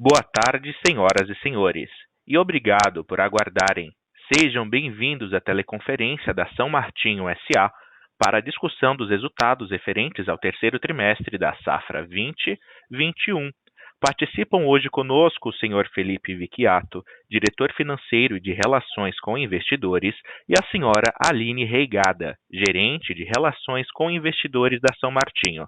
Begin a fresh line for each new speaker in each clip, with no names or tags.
Boa tarde, senhoras e senhores, e obrigado por aguardarem. Sejam bem-vindos à teleconferência da São Martinho S.A. para a discussão dos resultados referentes ao terceiro trimestre da safra 2021. Participam hoje conosco o senhor Felipe Vicchiato, diretor financeiro e de Relações com Investidores, e a senhora Aline Reigada, gerente de Relações com Investidores da São Martinho.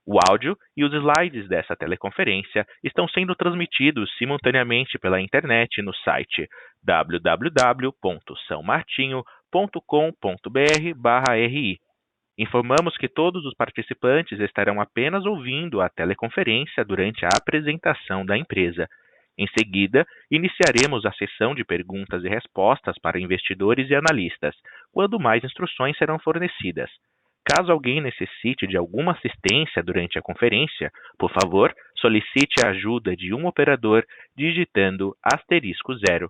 O áudio e os slides dessa teleconferência estão sendo transmitidos simultaneamente pela internet no site www.saomartinho.com.br/ri. Informamos que todos os participantes estarão apenas ouvindo a teleconferência durante a apresentação da empresa. Em seguida, iniciaremos a sessão de perguntas e respostas para investidores e analistas, quando mais instruções serão fornecidas. Caso alguém necessite de alguma assistência durante a conferência, por favor, solicite a ajuda de um operador digitando *0.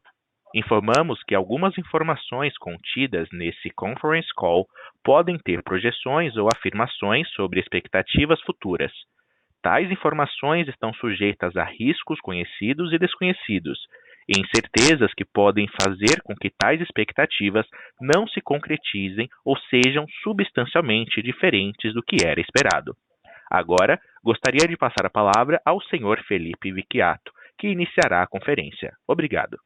Informamos que algumas informações contidas nesse conference call podem ter projeções ou afirmações sobre expectativas futuras. Tais informações estão sujeitas a riscos conhecidos e desconhecidos, e incertezas que podem fazer com que tais expectativas não se concretizem ou sejam substancialmente diferentes do que era esperado. Agora, gostaria de passar a palavra ao senhor Felipe Vicchiato, que iniciará a conferência. Obrigado.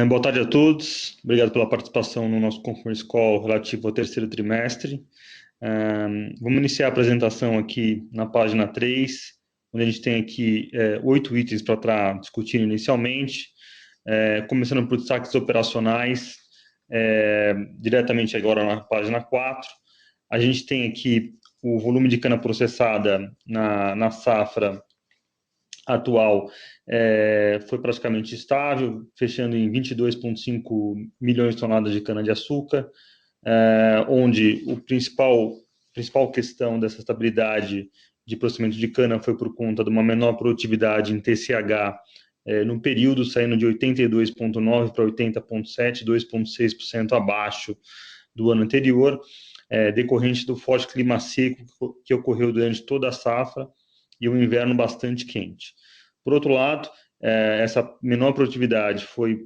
Boa tarde a todos. Obrigado pela participação no nosso conference call relativo ao terceiro trimestre. Vamos iniciar a apresentação aqui na página 3, onde a gente tem aqui 8 itens para estar discutindo inicialmente, começando por destaques operacionais, diretamente agora na página 4. A gente tem aqui o volume de cana processada na safra atual foi praticamente estável, fechando em 22,5 milhões de toneladas de cana-de-açúcar, onde a principal questão dessa estabilidade de processamento de cana foi por conta de uma menor produtividade em TCH no período, saindo de 82,9 para 80,7, 2,6% abaixo do ano anterior, decorrente do forte clima seco que ocorreu durante toda a safra e um inverno bastante quente. Por outro lado, essa menor produtividade foi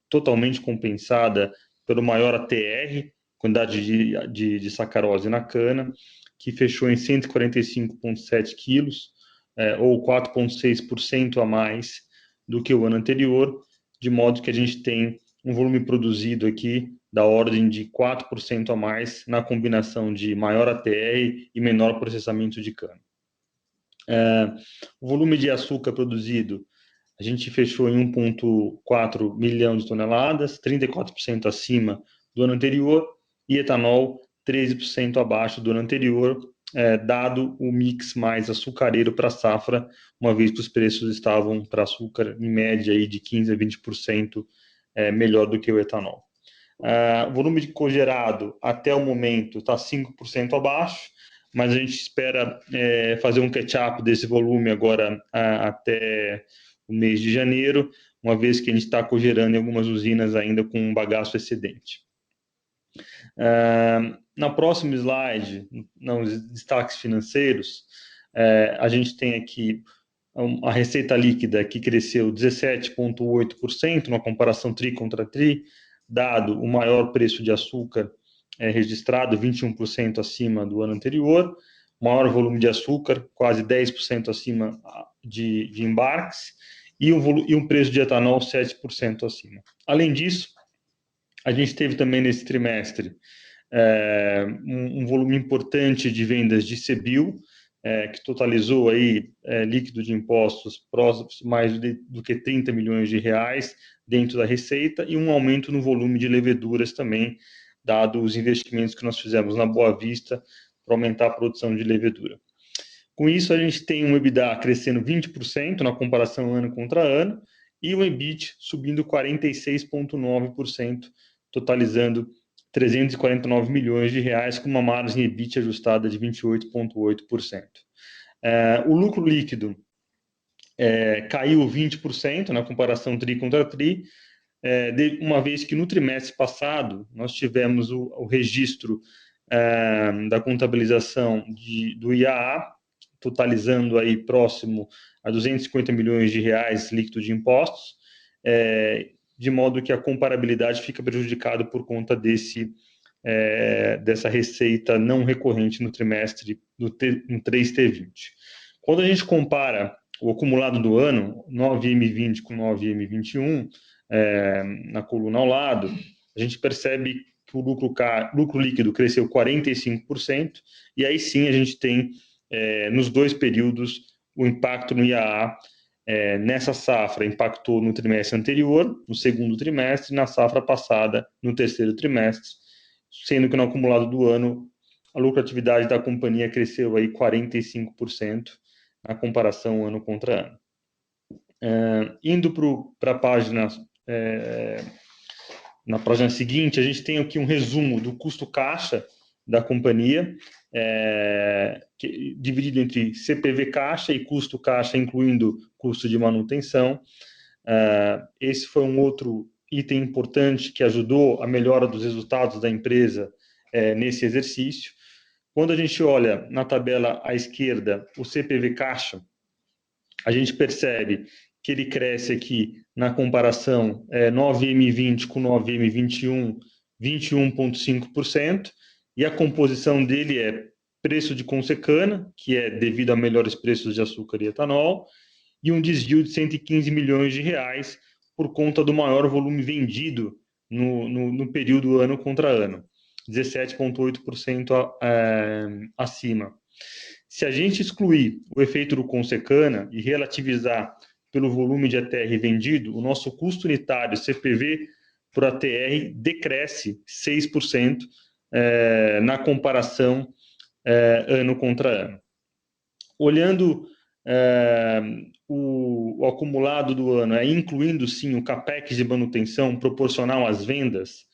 totalmente compensada pelo maior ATR, quantidade de sacarose na cana, que fechou em 145,7 quilos, ou 4,6% a mais do que o ano anterior, de modo que a gente tem um volume produzido aqui da ordem de 4% a mais na combinação de maior ATR e menor processamento de cana. O volume de açúcar produzido, a gente fechou em 1,4 milhão de toneladas, 34% acima do ano anterior, e etanol 13% abaixo do ano anterior, dado o mix mais açucareiro para a safra, uma vez que os preços estavam para açúcar em média aí de 15% a 20% melhor do que o etanol. O volume de cogerado até o momento está 5% abaixo, mas a gente espera fazer um catch-up desse volume agora até o mês de janeiro, uma vez que a gente está cogerando em algumas usinas ainda com um bagaço excedente. Na próxima slide, nos destaques financeiros, a gente tem aqui a receita líquida que cresceu 17,8% na comparação tri contra tri, dado o maior preço de açúcar registrado, 21% acima do ano anterior, maior volume de açúcar, quase 10% acima de embarques, e um preço de etanol 7% acima. Além disso, a gente teve também nesse trimestre um volume importante de vendas de CBIO, que totalizou aí líquido de impostos próximos mais do que 30 milhões de reais dentro da receita, e um aumento no volume de leveduras também, dado os investimentos que nós fizemos na Boa Vista para aumentar a produção de levedura. Com isso, a gente tem um EBITDA crescendo 20% na comparação ano contra ano, e o EBIT subindo 46,9%, totalizando 349 milhões de reais, com uma margem EBIT ajustada de 28,8%. O lucro líquido caiu 20% na comparação tri contra tri, uma vez que no trimestre passado nós tivemos o registro da contabilização do IAA, totalizando aí próximo a 250 milhões de reais líquido de impostos, de modo que a comparabilidade fica prejudicada por conta dessa receita não recorrente no trimestre no 3T20. Quando a gente compara o acumulado do ano, 9M20 com 9M21, na coluna ao lado, a gente percebe que o lucro líquido cresceu 45%, e aí sim a gente tem, nos dois períodos, o impacto no IAA. Nessa safra impactou no trimestre anterior, no segundo trimestre, e na safra passada, no terceiro trimestre, sendo que no acumulado do ano, a lucratividade da companhia cresceu aí 45% na comparação ano contra ano. Indo para a página, na página seguinte, a gente tem aqui um resumo do custo caixa da companhia, dividido entre CPV caixa e custo caixa, incluindo custo de manutenção. Esse foi um outro item importante que ajudou a melhora dos resultados da empresa nesse exercício. Quando a gente olha na tabela à esquerda o CPV caixa, a gente percebe que ele cresce aqui na comparação 9M20 com 9M21, 21,5%, e a composição dele é preço de consecana, que é devido a melhores preços de açúcar e etanol, e um desvio de 115 milhões de reais por conta do maior volume vendido no período ano contra ano, 17,8% acima. Se a gente excluir o efeito do consecana e relativizar pelo volume de ATR vendido, o nosso custo unitário CPV por ATR decresce 6% na comparação ano contra ano. Olhando o acumulado do ano, incluindo sim o CAPEX de manutenção proporcional às vendas,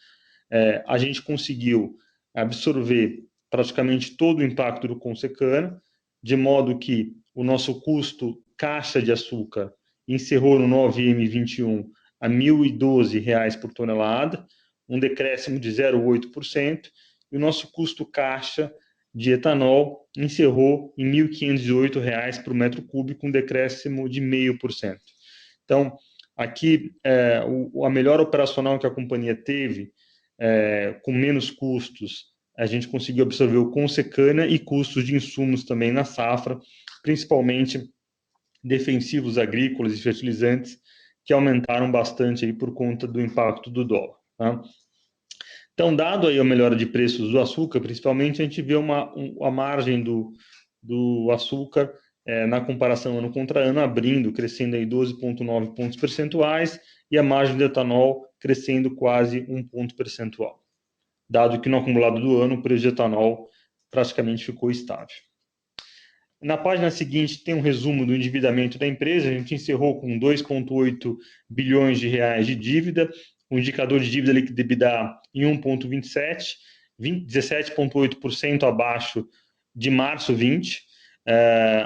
a gente conseguiu absorver praticamente todo o impacto do consecana, de modo que o nosso custo caixa de açúcar encerrou no 9M21 a R$ 1.012 por tonelada, um decréscimo de 0,8%, e o nosso custo caixa de etanol encerrou em R$ 1.508 por metro cúbico, um decréscimo de 0,5%. Então, aqui, a melhor operacional que a companhia teve, com menos custos, a gente conseguiu absorver o consecana e custos de insumos também na safra, principalmente defensivos agrícolas e fertilizantes, que aumentaram bastante aí por conta do impacto do dólar. Tá? Então, dado aí a melhora de preços do açúcar, principalmente, a gente vê a margem do açúcar na comparação ano contra ano, crescendo aí 12,9 pontos percentuais, e a margem do etanol crescendo quase 1 ponto percentual, dado que no acumulado do ano o preço de etanol praticamente ficou estável. Na página seguinte tem um resumo do endividamento da empresa. A gente encerrou com 2,8 bilhões de reais de dívida, o indicador de dívida líquida EBITDA em 1,27, 17,8% abaixo de março 20.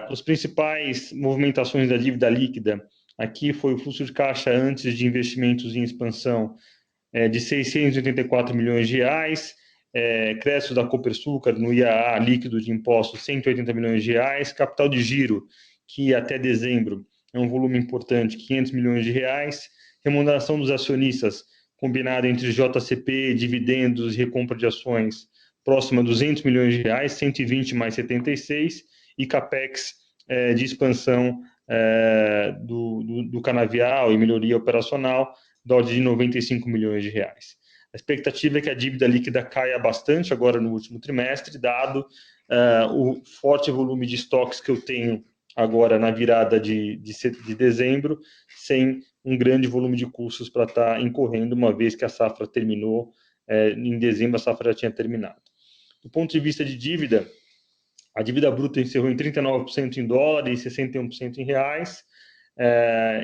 As principais movimentações da dívida líquida aqui foi o fluxo de caixa antes de investimentos em expansão de 684 milhões de reais, crédito da Copersucar no IAA líquido de impostos 180 milhões de reais, capital de giro, que até dezembro é um volume importante, 500 milhões de reais, remuneração dos acionistas, combinado entre JCP, dividendos e recompra de ações, próxima a 200 milhões de reais, 120 mais 76, e CAPEX de expansão do canavial e melhoria operacional, da ordem de 95 milhões de reais. A expectativa é que a dívida líquida caia bastante agora no último trimestre, dado o forte volume de estoques que eu tenho agora na virada de dezembro, sem um grande volume de custos para estar incorrendo, uma vez que a safra terminou, em dezembro a safra já tinha terminado. Do ponto de vista de dívida, a dívida bruta encerrou em 39% em dólar e 61% em reais.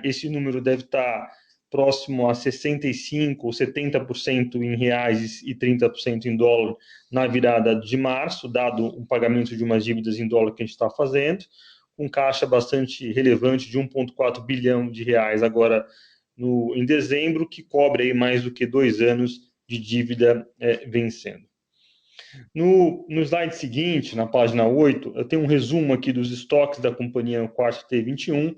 Esse número deve estar próximo a 65% ou 70% em reais e 30% em dólar na virada de março, dado o pagamento de umas dívidas em dólar que a gente está fazendo, com caixa bastante relevante de 1,4 bilhão de reais agora em dezembro, que cobre aí mais do que 2 anos de dívida vencendo. No slide seguinte, na página 8, eu tenho um resumo aqui dos estoques da companhia no quarto T21,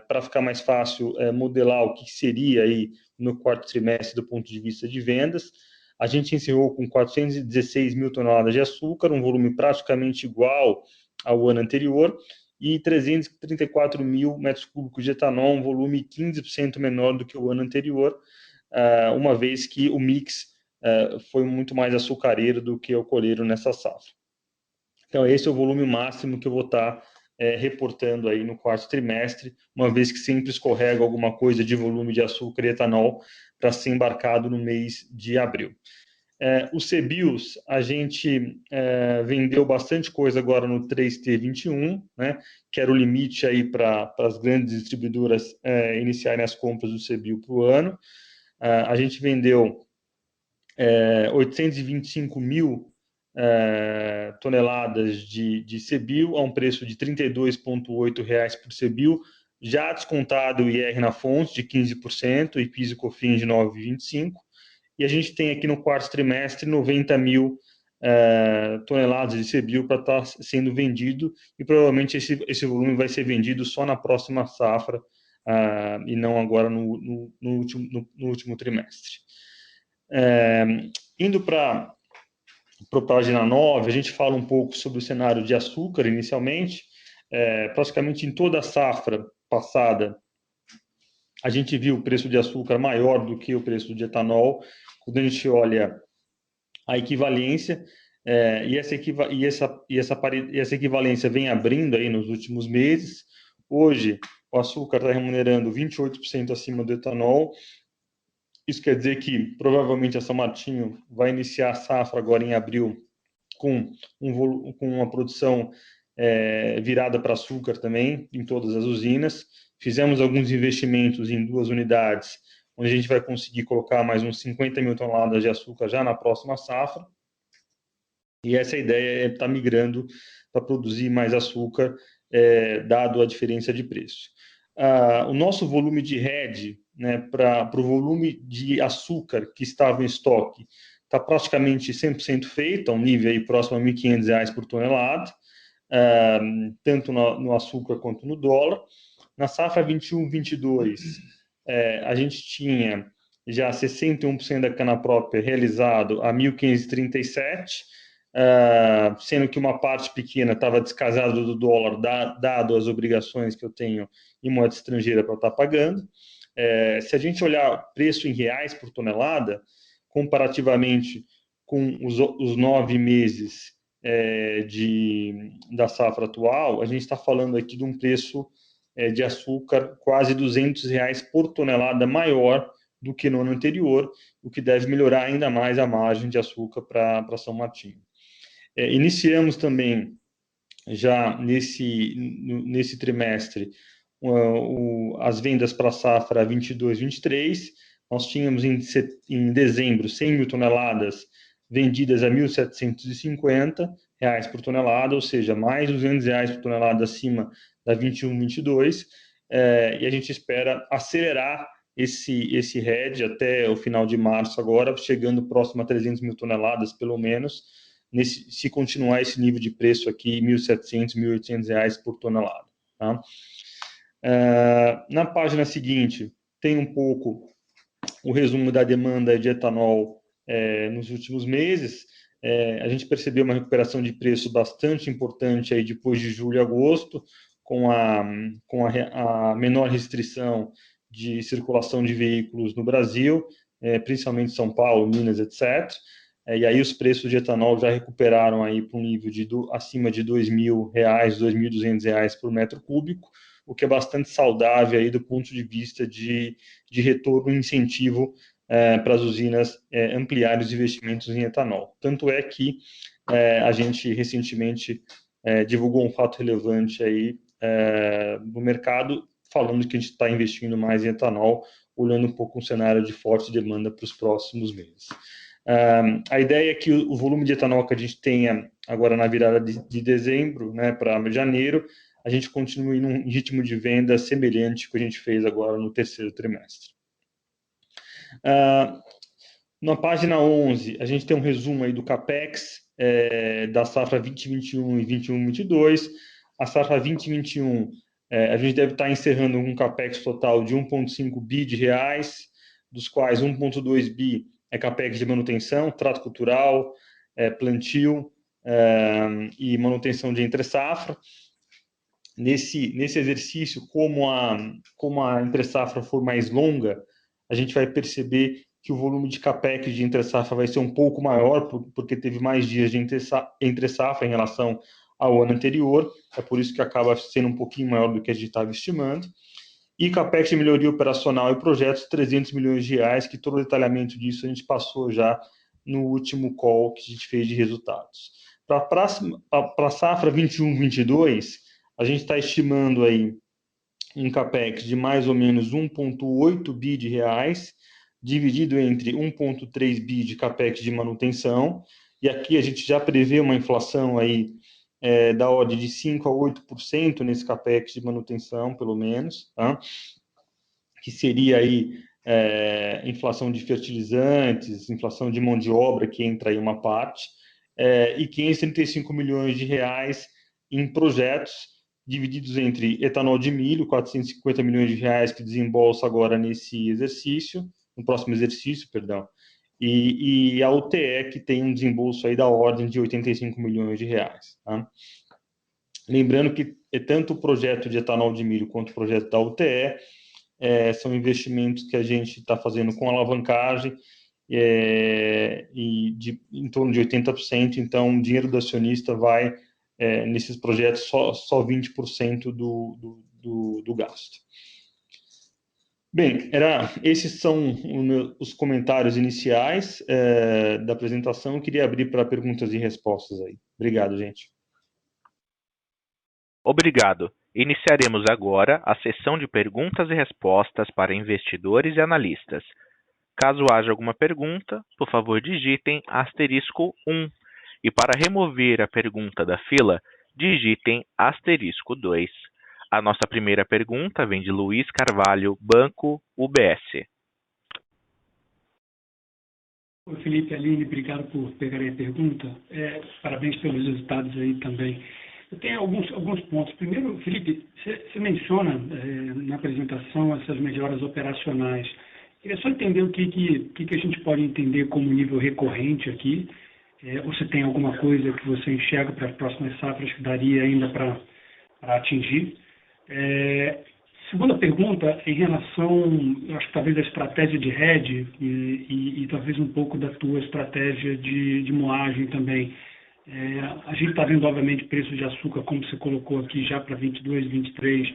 para ficar mais fácil modelar o que seria aí no quarto trimestre do ponto de vista de vendas. A gente encerrou com 416 mil toneladas de açúcar, um volume praticamente igual ao ano anterior, e 334 mil metros cúbicos de etanol, um volume 15% menor do que o ano anterior, uma vez que o mix foi muito mais açucareiro do que alcooleiro nessa safra. Então, esse é o volume máximo que eu vou estar reportando aí no quarto trimestre, uma vez que sempre escorrega alguma coisa de volume de açúcar e etanol para ser embarcado no mês de abril. Os CBIOS, a gente vendeu bastante coisa agora no 3T21, né, que era o limite aí para as grandes distribuidoras iniciarem as compras do CBIO para o ano. A gente vendeu 825 mil toneladas de CBIO a um preço de R$ 32,8 por CBIO, já descontado o IR na fonte de 15% e PIS e COFINS de 9,25%. E a gente tem aqui no quarto trimestre 90 mil toneladas de CBIO para estar sendo vendido, e provavelmente esse volume vai ser vendido só na próxima safra e não agora no último trimestre. Indo para a página 9, a gente fala um pouco sobre o cenário de açúcar inicialmente. Praticamente em toda a safra passada, a gente viu o preço de açúcar maior do que o preço de etanol. Quando a gente olha a equivalência, e essa equivalência vem abrindo aí nos últimos meses. Hoje, o açúcar está remunerando 28% acima do etanol. Isso quer dizer que provavelmente a São Martinho vai iniciar a safra agora em abril com uma produção virada para açúcar também em todas as usinas. Fizemos alguns investimentos em 2 unidades, onde a gente vai conseguir colocar mais uns 50 mil toneladas de açúcar já na próxima safra. E essa ideia é estar migrando para produzir mais açúcar, dado a diferença de preço. O nosso volume de hedge, né, para o volume de açúcar que estava em estoque, está praticamente 100% feito, a um nível aí próximo a R$ 1.500 por tonelada, tanto no açúcar quanto no dólar. Na safra 21-22, a gente tinha já 61% da cana própria realizado a 1.537, sendo que uma parte pequena estava descasada do dólar, dado as obrigações que eu tenho em moeda estrangeira para estar pagando. Se a gente olhar preço em reais por tonelada, comparativamente com os 9 meses da safra atual, a gente está falando aqui de um preço de açúcar quase R$200 por tonelada maior do que no ano anterior, o que deve melhorar ainda mais a margem de açúcar para São Martinho. Iniciamos também, já nesse trimestre, as vendas para a safra 22-23. Nós tínhamos em dezembro 100 mil toneladas vendidas a R$ 1.750 por tonelada, ou seja, mais R$200 por tonelada acima da 21-22, e a gente espera acelerar esse hedge até o final de março agora, chegando próximo a 300 mil toneladas, pelo menos, se continuar esse nível de preço aqui, R$ 1.700, R$ 1.800 por tonelada. Tá? Na página seguinte, tem um pouco o resumo da demanda de etanol nos últimos meses. A gente percebeu uma recuperação de preço bastante importante aí depois de julho e agosto, com a menor restrição de circulação de veículos no Brasil, principalmente São Paulo, Minas, etc. E aí os preços de etanol já recuperaram aí para um nível acima de R$ 2.000, R$ 2.200 por metro cúbico, o que é bastante saudável aí do ponto de vista de retorno e incentivo para as usinas ampliarem os investimentos em etanol. Tanto é que a gente recentemente divulgou um fato relevante aí no mercado, falando que a gente está investindo mais em etanol, olhando um pouco um cenário de forte demanda para os próximos meses. A ideia é que o volume de etanol que a gente tenha agora na virada de dezembro, né, para janeiro, a gente continue num ritmo de venda semelhante que a gente fez agora no terceiro trimestre. Na página 11, a gente tem um resumo aí do CAPEX da safra 2021 e 21-22. A safra 2021, a gente deve estar encerrando um CAPEX total de 1,5 bi de reais, dos quais 1,2 bi é CAPEX de manutenção, trato cultural, plantio e manutenção de entre-safra. Nesse exercício, como a entre-safra for mais longa, a gente vai perceber que o volume de CAPEX de entre-safra vai ser um pouco maior, porque teve mais dias de entre-safra em relação ao ano anterior, é por isso que acaba sendo um pouquinho maior do que a gente estava estimando. E CAPEX de melhoria operacional e projetos, 300 milhões de reais, que todo o detalhamento disso a gente passou já no último call que a gente fez de resultados. Para a safra 21-22, a gente está estimando aí um CAPEX de mais ou menos 1,8 bi de reais, dividido entre 1,3 bi de CAPEX de manutenção, e aqui a gente já prevê uma inflação aí da ordem de 5% a 8% nesse CAPEX de manutenção, pelo menos, tá? Que seria aí inflação de fertilizantes, inflação de mão de obra, que entra aí uma parte, e 535 milhões de reais em projetos divididos entre etanol de milho, 450 milhões de reais que desembolsa agora nesse exercício, no próximo exercício, perdão, e a UTE, que tem um desembolso aí da ordem de 85 milhões de reais. Tá? Lembrando que tanto o projeto de etanol de milho quanto o projeto da UTE são investimentos que a gente está fazendo com alavancagem em torno de 80%, então o dinheiro do acionista vai nesses projetos só 20% do gasto. Bem, esses são os comentários iniciais da apresentação. Eu queria abrir para perguntas e respostas aí. Obrigado, gente.
Obrigado. Iniciaremos agora a sessão de perguntas e respostas para investidores e analistas. Caso haja alguma pergunta, por favor digitem *1. E para remover a pergunta da fila, digitem *2. A nossa primeira pergunta vem de Luiz Carvalho, Banco UBS.
Oi, Felipe, Aline, obrigado por pegarem a pergunta. Parabéns pelos resultados aí também. Eu tenho alguns pontos. Primeiro, Felipe, você menciona na apresentação essas melhoras operacionais. Queria só entender o que a gente pode entender como nível recorrente aqui, ou se tem alguma coisa que você enxerga para as próximas safras que daria ainda para atingir. Segunda pergunta, em relação, eu acho que talvez a estratégia de hedge e talvez um pouco da tua estratégia de moagem também. A gente está vendo, obviamente, preço de açúcar, como você colocou aqui, já para 22, 23,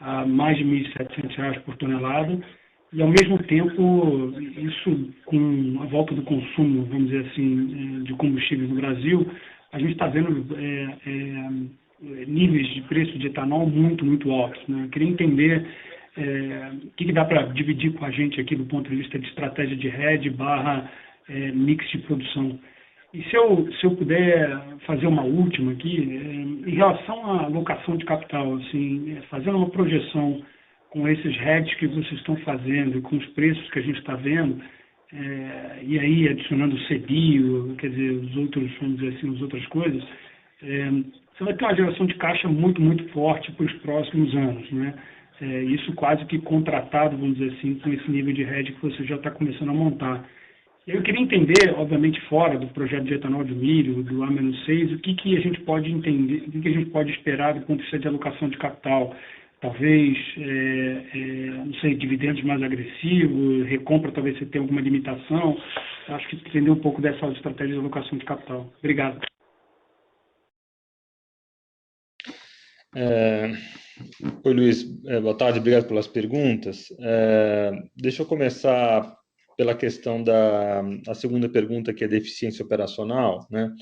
a mais de R$ 1.700 por tonelada. E, ao mesmo tempo, isso com a volta do consumo, vamos dizer assim, de combustíveis no Brasil, a gente está vendo níveis de preço de etanol muito, muito altos. Né? Eu queria entender o que dá para dividir com a gente aqui do ponto de vista de estratégia de hedge / mix de produção. E se eu puder fazer uma última aqui, em relação à alocação de capital, assim, fazendo uma projeção com esses hedges que vocês estão fazendo, com os preços que a gente está vendo, e aí adicionando o CBIO, quer dizer, os outros, vamos dizer assim, as outras coisas, você vai ter uma geração de caixa muito, muito forte para os próximos anos, né? Isso quase que contratado, vamos dizer assim, com esse nível de hedge que você já está começando a montar. Eu queria entender, obviamente, fora do projeto de etanol de milho, do A-6, o que a gente pode entender, o que a gente pode esperar do ponto de vista de alocação de capital. Talvez, não sei, dividendos mais agressivos, recompra, talvez você tenha alguma limitação. Acho que entender um pouco dessa estratégia de alocação de capital. Obrigado.
Oi, Luiz. Boa tarde, obrigado pelas perguntas. Deixa eu começar pela questão a segunda pergunta, que é da eficiência operacional, né?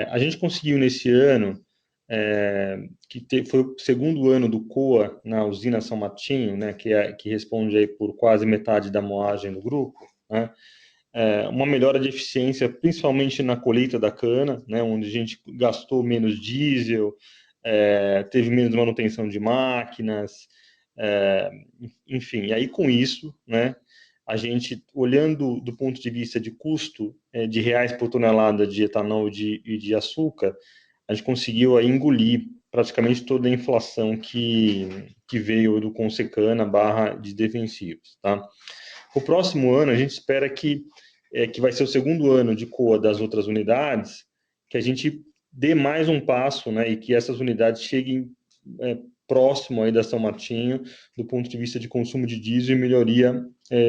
A gente conseguiu nesse ano, foi o segundo ano do COA na usina São Martinho, né, que responde aí por quase metade da moagem do grupo, né? Uma melhora de eficiência, principalmente na colheita da cana, né, onde a gente gastou menos diesel, teve menos manutenção de máquinas, enfim, e aí com isso, né, a gente, olhando do ponto de vista de custo de reais por tonelada de etanol e de açúcar, a gente conseguiu aí engolir praticamente toda a inflação que veio do Consecana / de defensivos, tá? O próximo ano, a gente espera que vai ser o segundo ano de COA das outras unidades, que a gente dê mais um passo, né, e que essas unidades cheguem próximo aí da São Martinho, do ponto de vista de consumo de diesel e melhoria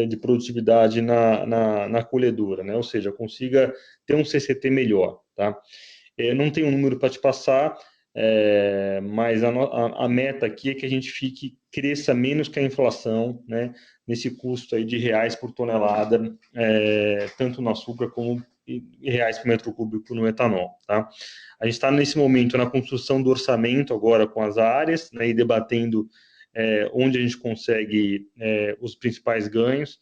de produtividade na colhedora, né? Ou seja, consiga ter um CCT melhor, tá? Não tenho um número para te passar, mas a meta aqui é que a gente cresça menos que a inflação, né, nesse custo aí de reais por tonelada, tanto no açúcar como reais por metro cúbico no etanol, tá? A gente está nesse momento na construção do orçamento agora com as áreas, né, e debatendo onde a gente consegue os principais ganhos,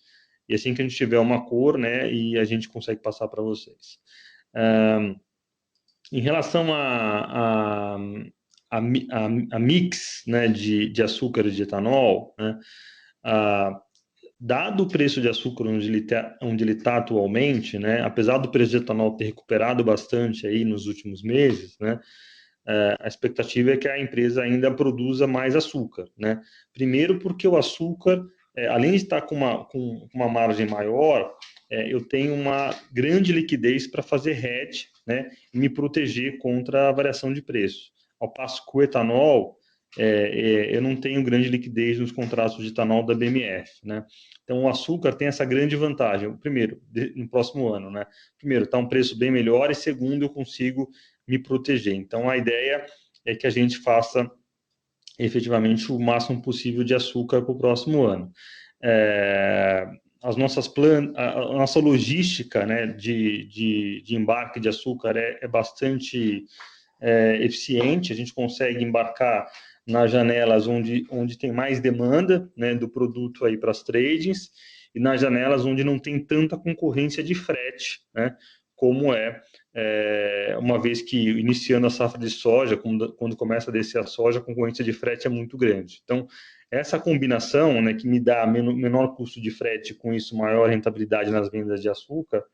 e assim que a gente tiver uma cor, né, e a gente consegue passar para vocês. Em relação a mix, né, de açúcar e de etanol, né, dado o preço de açúcar onde ele está atualmente, né, apesar do preço de etanol ter recuperado bastante aí nos últimos meses, né, a expectativa é que a empresa ainda produza mais açúcar, né? Primeiro porque o açúcar, além de estar com uma margem maior, eu tenho uma grande liquidez para fazer hedge, né, e me proteger contra a variação de preço. Ao passo que o etanol, eu não tenho grande liquidez nos contratos de etanol da BMF, né? Então, o açúcar tem essa grande vantagem. Primeiro, no próximo ano, né? Primeiro, está um preço bem melhor e segundo, eu consigo me proteger. Então, a ideia é que a gente faça efetivamente o máximo possível de açúcar para o próximo ano. A nossa logística, né, de embarque de açúcar é bastante eficiente. A gente consegue embarcar nas janelas onde tem mais demanda, né, do produto aí para as tradings, e nas janelas onde não tem tanta concorrência de frete, né, como uma vez que iniciando a safra de soja, quando começa a descer a soja, a concorrência de frete é muito grande. Então, essa combinação, né, que me dá menor custo de frete, com isso maior rentabilidade nas vendas de açúcar,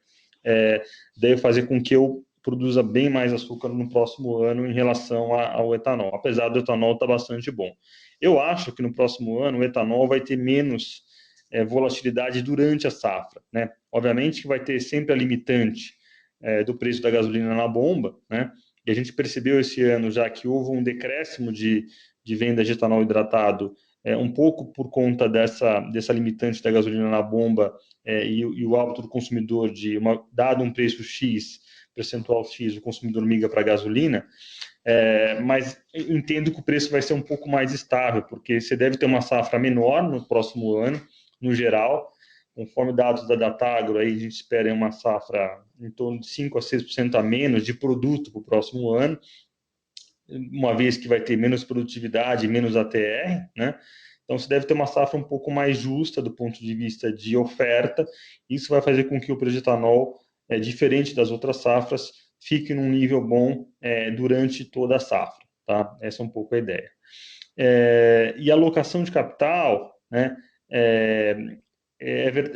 deve fazer com que eu produza bem mais açúcar no próximo ano em relação ao etanol, apesar do etanol estar bastante bom. Eu acho que no próximo ano o etanol vai ter menos volatilidade durante a safra, né? Obviamente que vai ter sempre a limitante do preço da gasolina na bomba, né? E a gente percebeu esse ano já que houve um decréscimo de venda de etanol hidratado, um pouco por conta dessa limitante da gasolina na bomba e o hábito do consumidor dado um preço X, percentual X, o consumidor migra para a gasolina, mas entendo que o preço vai ser um pouco mais estável, porque você deve ter uma safra menor no próximo ano, no geral, conforme dados da Datagro, aí a gente espera uma safra em torno de 5% a 6% a menos de produto para o próximo ano, uma vez que vai ter menos produtividade, menos ATR, né? Então, você deve ter uma safra um pouco mais justa do ponto de vista de oferta. Isso vai fazer com que o preço de etanol, diferente das outras safras, fique num nível bom durante toda a safra, tá? Essa é um pouco a ideia. E a alocação de capital, né?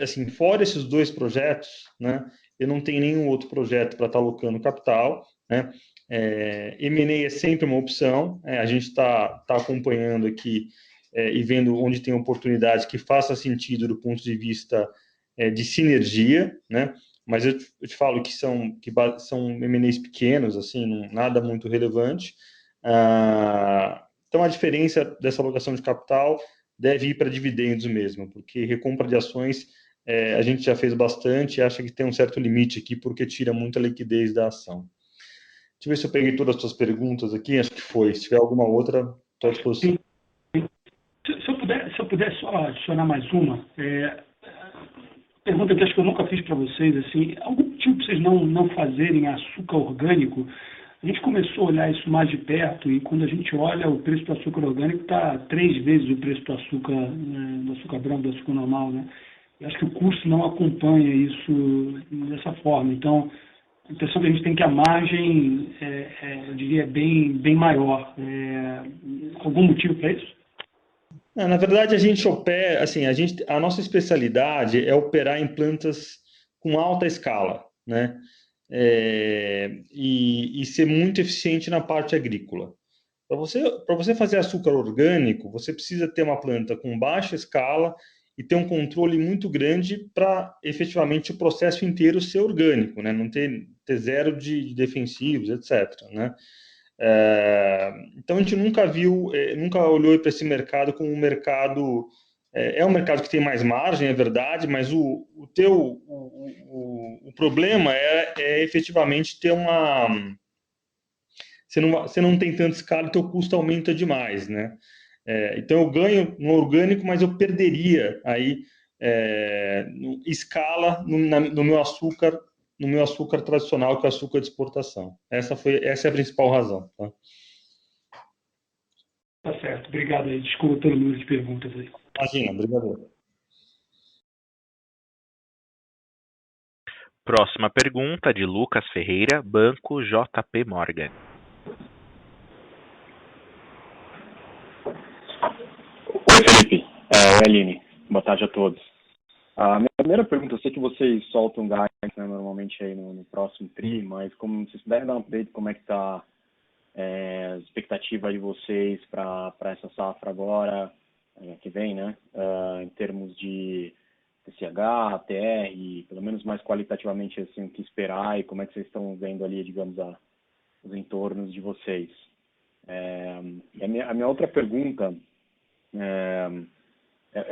Assim, fora esses dois projetos, né? Eu não tenho nenhum outro projeto para estar alocando capital, né? M&A é sempre uma opção, a gente está acompanhando aqui e vendo onde tem oportunidade que faça sentido do ponto de vista de sinergia, né? Mas eu te falo que são M&As pequenos, assim, nada muito relevante. Então, a diferença dessa alocação de capital deve ir para dividendos mesmo, porque recompra de ações a gente já fez bastante e acha que tem um certo limite aqui, porque tira muita liquidez da ação. Deixa eu ver se eu peguei todas as suas perguntas aqui, acho que foi. Se tiver alguma outra, estou à disposição.
Se eu puder só adicionar mais uma, pergunta que acho que eu nunca fiz para vocês, assim, algum motivo para vocês não fazerem açúcar orgânico? A gente começou a olhar isso mais de perto e quando a gente olha o preço do açúcar orgânico está 3 vezes o preço do açúcar branco, do açúcar normal, né? Eu acho que o custo não acompanha isso dessa forma. Então, a impressão que a gente tem que a margem, eu diria, bem maior. Algum motivo para isso?
Na verdade, a gente opera, assim, a nossa especialidade é operar em plantas com alta escala, né? E ser muito eficiente na parte agrícola. Para você fazer açúcar orgânico, você precisa ter uma planta com baixa escala e ter um controle muito grande para efetivamente o processo inteiro ser orgânico, né? Não ter zero de defensivos, etc., né? Então a gente nunca viu, nunca olhou para esse mercado como um mercado. É um mercado que tem mais margem, é verdade, mas o problema é efetivamente ter uma. Você não tem tanta escala, então o custo aumenta demais, né? Então eu ganho no orgânico, mas eu perderia aí escala no meu açúcar tradicional, que é o açúcar de exportação. Essa é a principal razão, tá?
Tá certo. Obrigado aí. Desculpa pelo número de perguntas aí.
Imagina, obrigado.
Próxima pergunta de Lucas Ferreira, Banco JP Morgan.
Oi, Felipe. Oi, Aline. Boa tarde a todos. A minha primeira pergunta, eu sei que vocês soltam guidance, né, normalmente aí no próximo TRI, mas como vocês puderem dar um update, como é que está a expectativa de vocês para essa safra agora, que vem, né? Em termos de TCH, ATR, pelo menos mais qualitativamente assim, o que esperar e como é que vocês estão vendo ali, digamos, os entornos de vocês. E a minha outra pergunta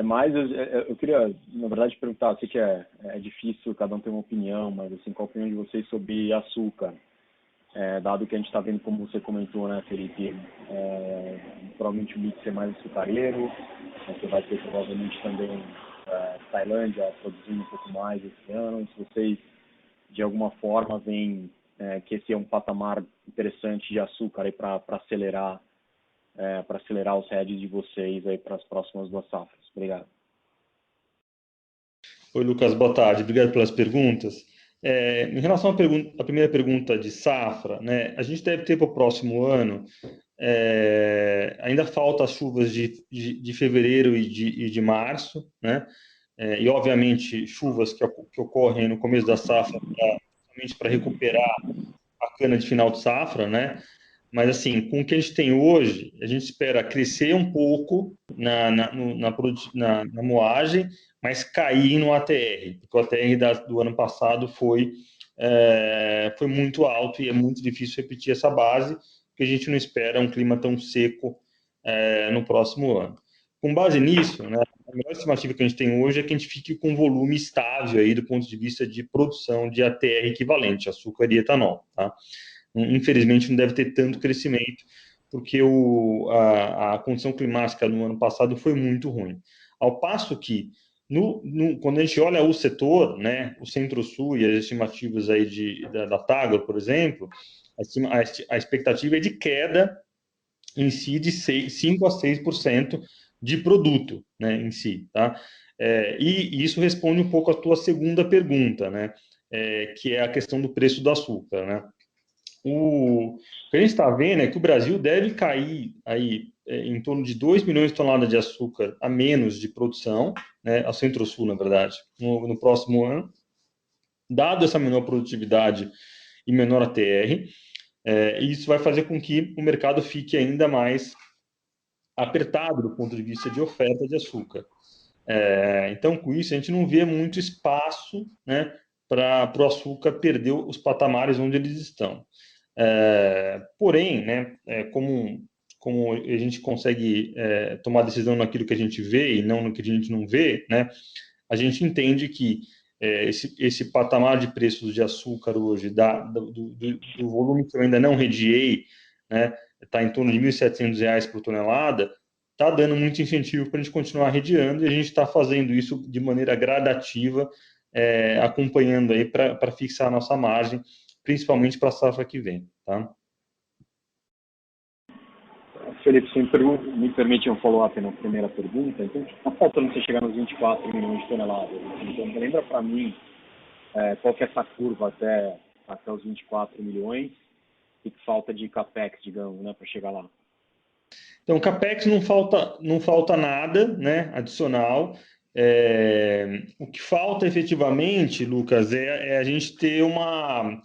mais, eu queria, na verdade, perguntar, eu sei que é difícil, cada um tem uma opinião, mas assim, qual a opinião de vocês sobre açúcar? Dado que a gente está vendo, como você comentou, né, Felipe, provavelmente o mix é mais açucareiro, você vai ter provavelmente também Tailândia produzindo um pouco mais esse ano, se vocês, de alguma forma, veem que esse é um patamar interessante de açúcar para acelerar os hedges de vocês aí para as próximas 2 safras. Obrigado.
Oi, Lucas, boa tarde. Obrigado pelas perguntas. Em relação à primeira pergunta de safra, né, a gente deve ter para o próximo ano, ainda falta as chuvas de fevereiro e de março, né? E, obviamente, chuvas que ocorrem no começo da safra, principalmente para recuperar a cana de final de safra, né? Mas, assim, com o que a gente tem hoje, a gente espera crescer um pouco na moagem, mas cair no ATR, porque o ATR do ano passado foi muito alto e é muito difícil repetir essa base, porque a gente não espera um clima tão seco no próximo ano. Com base nisso, né, a melhor estimativa que a gente tem hoje é que a gente fique com um volume estável aí do ponto de vista de produção de ATR equivalente, açúcar e etanol, tá? Infelizmente, não deve ter tanto crescimento, porque a condição climática no ano passado foi muito ruim. Ao passo que, quando a gente olha o setor, né, o Centro-Sul e as estimativas aí da Tagro, por exemplo, a expectativa é de queda em si de 5 a 6% de produto, né, em si, tá? E isso responde um pouco à tua segunda pergunta, né, que é a questão do preço do açúcar, né? O que a gente está vendo é que o Brasil deve cair aí em torno de 2 milhões de toneladas de açúcar a menos de produção, né, ao Centro-Sul, na verdade, no próximo ano, dado essa menor produtividade e menor ATR, e isso vai fazer com que o mercado fique ainda mais apertado do ponto de vista de oferta de açúcar. Então, com isso, a gente não vê muito espaço, né, para o açúcar perder os patamares onde eles estão. Porém, né, como a gente consegue tomar decisão naquilo que a gente vê e não no que a gente não vê, né, a gente entende que esse patamar de preços de açúcar hoje, do volume que eu ainda não rediei, né, está em torno de R$ 1.700 por tonelada, está dando muito incentivo para a gente continuar rediando, e a gente está fazendo isso de maneira gradativa, acompanhando aí para fixar a nossa margem, principalmente para a safra que vem, tá?
Felipe, se me permite um follow-up na primeira pergunta. Então, o que está faltando você chegar nos 24 milhões de toneladas? Então, lembra para mim qual que é essa curva até os 24 milhões e que falta de capex, digamos, né, para chegar lá?
Então, CAPEX não falta nada, né, adicional. O que falta efetivamente, Lucas, é a gente ter uma...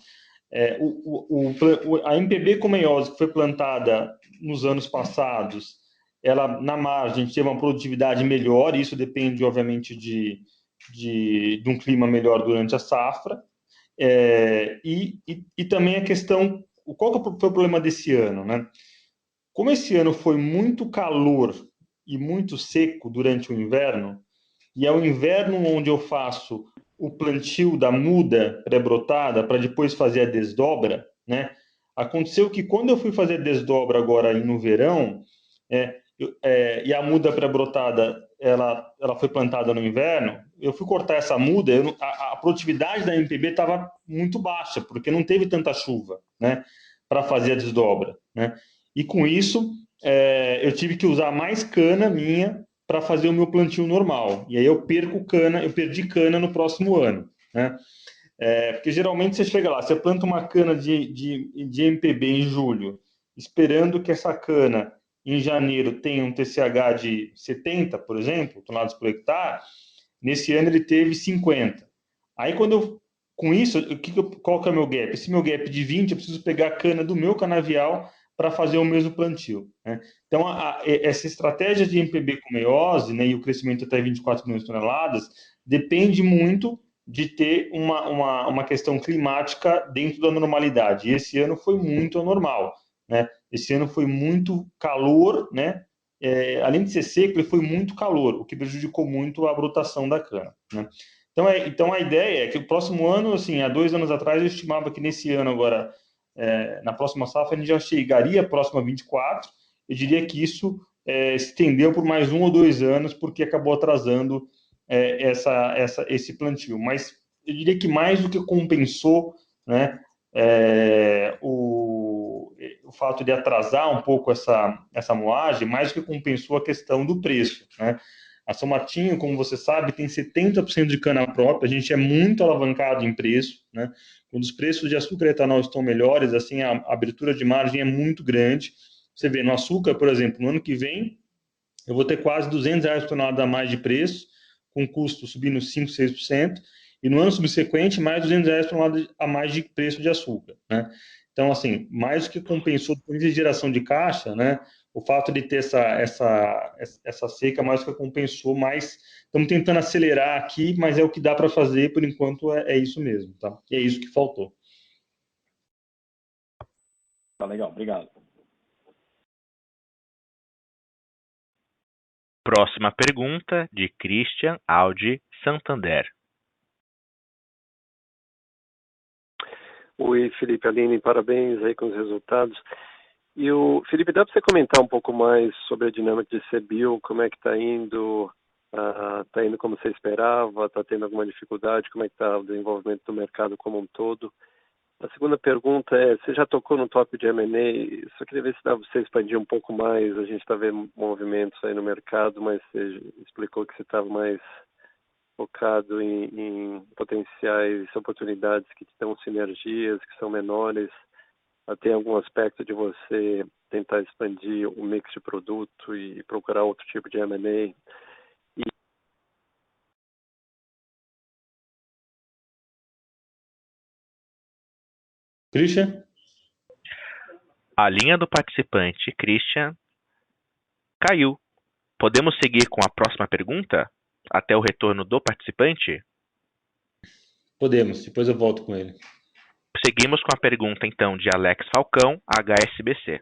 a MPB comeiose que foi plantada nos anos passados, ela, na margem, teve uma produtividade melhor, isso depende, obviamente, de um clima melhor durante a safra. E também a questão, qual que foi o problema desse ano, né? Como esse ano foi muito calor e muito seco durante o inverno, e é o inverno onde eu faço o plantio da muda pré-brotada para depois fazer a desdobra, né? Aconteceu que quando eu fui fazer a desdobra agora no verão, e a muda pré-brotada ela foi plantada no inverno, eu fui cortar essa muda, a produtividade da MPB estava muito baixa, porque não teve tanta chuva, né, para fazer a desdobra, né? E com isso, eu tive que usar mais cana minha para fazer o meu plantio normal. E aí eu perdi cana no próximo ano, né? Porque geralmente você chega lá, você planta uma cana de MPB em julho, esperando que essa cana em janeiro tenha um TCH de 70, por exemplo, toneladas por hectare. Nesse ano ele teve 50. Aí com isso, qual que é o meu gap? Esse meu gap de 20, eu preciso pegar a cana do meu canavial para fazer o mesmo plantio, né? Então, essa estratégia de MPB com meiose, né, e o crescimento até 24 milhões de toneladas, depende muito de ter uma questão climática dentro da normalidade. E esse ano foi muito anormal, né? Esse ano foi muito calor, né? Além de ser seco, ele foi muito calor, o que prejudicou muito a brotação da cana, né? Então a ideia é que o próximo ano, assim, há 2 anos atrás, eu estimava que nesse ano agora, na próxima safra, a gente já chegaria próximo a 24. Eu diria que isso se estendeu por mais 1 ou 2 anos, porque acabou atrasando esse plantio. Mas eu diria que mais do que compensou, né, o fato de atrasar um pouco essa moagem, mais do que compensou a questão do preço, né? A São Martinho, como você sabe, tem 70% de cana própria, a gente é muito alavancado em preço, né? Quando os preços de açúcar e etanol estão melhores, assim, a abertura de margem é muito grande. Você vê, no açúcar, por exemplo, no ano que vem, eu vou ter quase R$ 200 por tonelada a mais de preço, com custo subindo 5, 6%, e no ano subsequente, mais R$ 200 por tonelada a mais de preço de açúcar, né? Então, assim, mais do que compensou por geração de caixa, né? O fato de ter essa seca mais do que compensou, mas estamos tentando acelerar aqui, mas é o que dá para fazer, por enquanto é isso mesmo, tá? E é isso que faltou.
Tá legal, obrigado.
Próxima pergunta de Christian Audi, Santander.
Oi, Felipe, Aline, parabéns aí com os resultados. E o Felipe, dá para você comentar um pouco mais sobre a dinâmica de CBIO, como é que está indo? Está indo como você esperava? Está tendo alguma dificuldade? Como é que está o desenvolvimento do mercado como um todo? A segunda pergunta é, você já tocou no tópico de M&A, só queria ver se dá para você expandir um pouco mais, a gente está vendo movimentos aí no mercado, mas você explicou que você estava mais focado em potenciais oportunidades que dão sinergias, que são menores. Tem algum aspecto de você tentar expandir o mix de produto e procurar outro tipo de M&A?
Christian?
A linha do participante, Christian, caiu. Podemos seguir com a próxima pergunta? Até o retorno do participante?
Podemos, depois eu volto com ele.
Seguimos com a pergunta, então, de Alex Falcão, HSBC.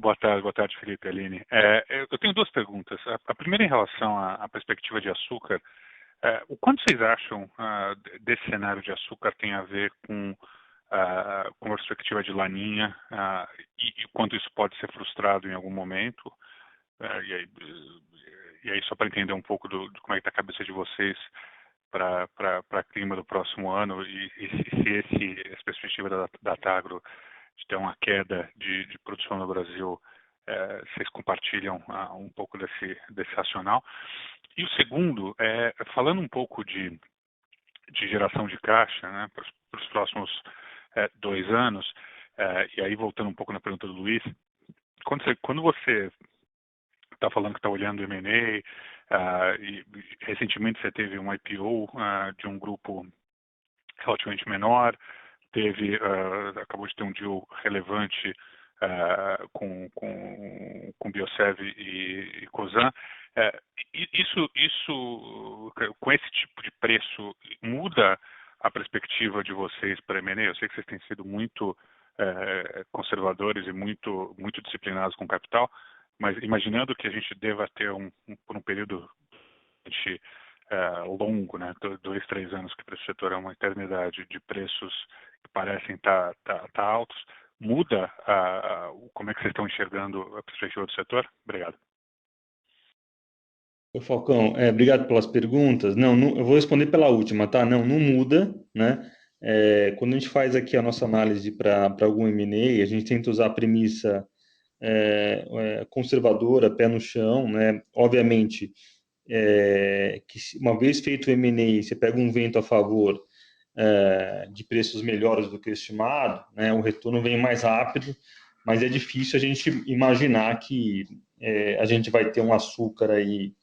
Boa tarde, Felipe e Aline. Eu tenho duas perguntas. A primeira em relação à perspectiva de açúcar. O quanto vocês acham desse cenário de açúcar tem a ver com a perspectiva de laninha e o quanto isso pode ser frustrado em algum momento? E aí só para entender um pouco de como é que está a cabeça de vocês para clima do próximo ano e se essa perspectiva da Tagro de ter uma queda de produção no Brasil, vocês compartilham um pouco desse racional. E o segundo, falando um pouco de geração de caixa, né, para os próximos 2 anos, e aí voltando um pouco na pergunta do Luiz, quando você está falando que está olhando M&A, e recentemente você teve um IPO de um grupo relativamente menor, acabou de ter um deal relevante com Biosev e Cosan. Isso, com esse tipo de preço, muda a perspectiva de vocês para M&A? Eu sei que vocês têm sido muito conservadores e muito disciplinados com capital, mas imaginando que a gente deva ter por um período longo, né, 2, 3 anos, que para esse setor é uma eternidade, de preços que parecem estar altos, muda como é que vocês estão enxergando a perspectiva do setor? Obrigado.
Falcão, obrigado pelas perguntas. Não, eu vou responder pela última, tá? Não muda, né? Quando a gente faz aqui a nossa análise para algum M&A, a gente tenta usar a premissa conservadora, pé no chão, né? Obviamente, que uma vez feito o M&A, você pega um vento a favor de preços melhores do que o estimado, né? O retorno vem mais rápido, mas é difícil a gente imaginar que a gente vai ter um açúcar aí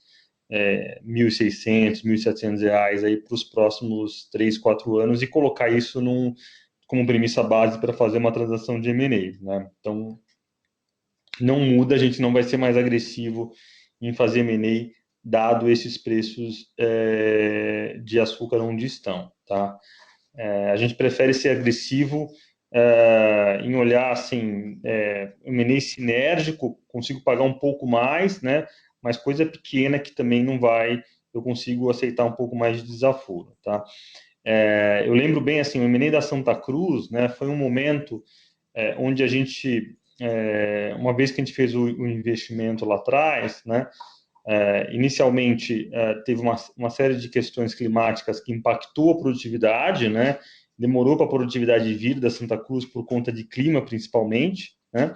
R$ 1.600, R$ 1.700 aí para os próximos 3, 4 anos e colocar isso como premissa base para fazer uma transação de M&A, né? Então, não muda, a gente não vai ser mais agressivo em fazer M&A dado esses preços de açúcar onde estão, tá? A gente prefere ser agressivo em olhar assim, M&A sinérgico, consigo pagar um pouco mais, né? Mas coisa pequena que também não vai, eu consigo aceitar um pouco mais de desaforo, tá? Eu lembro bem, assim, o M&A da Santa Cruz, né? Foi um momento onde a gente, uma vez que a gente fez o investimento lá atrás, né? Inicialmente teve uma série de questões climáticas que impactou a produtividade, né? Demorou para a produtividade vir da Santa Cruz por conta de clima, principalmente, né?